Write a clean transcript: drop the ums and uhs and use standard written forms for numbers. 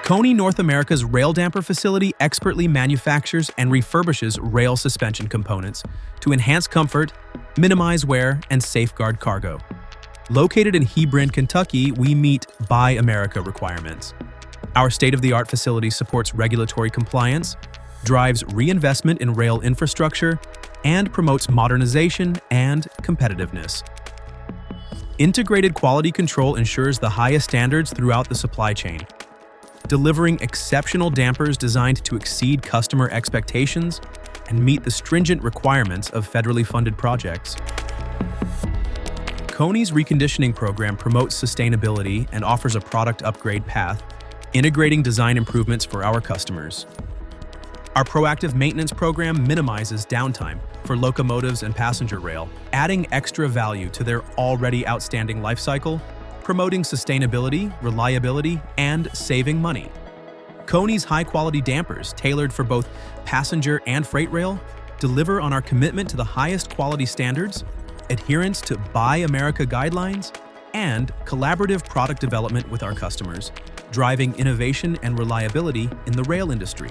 KONI North America's rail damper facility expertly manufactures and refurbishes rail suspension components to enhance comfort, minimize wear, and safeguard cargo. Located in Hebron, Kentucky, we meet Buy America requirements. Our state-of-the-art facility supports regulatory compliance, drives reinvestment in rail infrastructure, and promotes modernization and competitiveness. Integrated quality control ensures the highest standards throughout the supply chain, delivering exceptional dampers designed to exceed customer expectations and meet the stringent requirements of federally funded projects. KONI's reconditioning program promotes sustainability and offers a product upgrade path, integrating design improvements for our customers. Our proactive maintenance program minimizes downtime for locomotives and passenger rail, adding extra value to their already outstanding life cycle, promoting sustainability, reliability, and saving money. KONI's high-quality dampers, tailored for both passenger and freight rail, deliver on our commitment to the highest quality standards, adherence to Buy America guidelines, and collaborative product development with our customers, driving innovation and reliability in the rail industry.